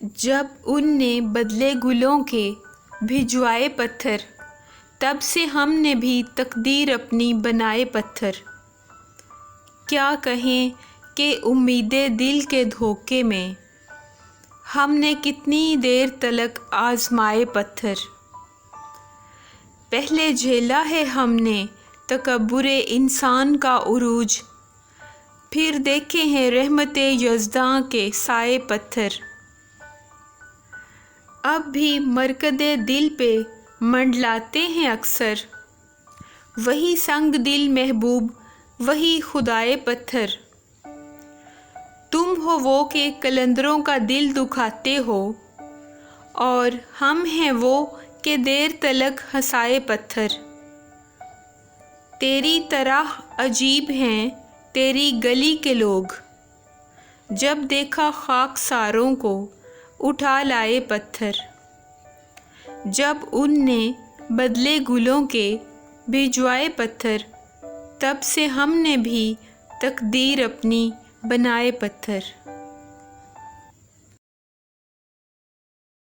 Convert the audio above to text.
جب ان نے بدلے گلوں کے بھجوائے پتھر، تب سے ہم نے بھی تقدیر اپنی بنائے پتھر۔ کیا کہیں کہ امیدِ دل کے دھوکے میں ہم نے کتنی دیر تلک آزمائے پتھر۔ پہلے جھیلا ہے ہم نے تکبرِ انسان کا عروج، پھر دیکھے ہیں رحمتِ یزداں کے سائے پتھر۔ اب بھی مرکزِ دل پہ منڈلاتے ہیں اکثر، وہی سنگ دل محبوب، وہی خدائے پتھر۔ تم ہو وہ کہ قلندروں کا دل دکھاتے ہو، اور ہم ہیں وہ کہ دیر تلک ہنسائے پتھر۔ تیری طرح عجیب ہیں تیری گلی کے لوگ، جب دیکھا خاکساروں کو اٹھا لائے پتھر۔ جب ان نے بدلے گلوں کے بھجوائے پتھر، تب سے ہم نے بھی تقدیر اپنی بنائے پتھر۔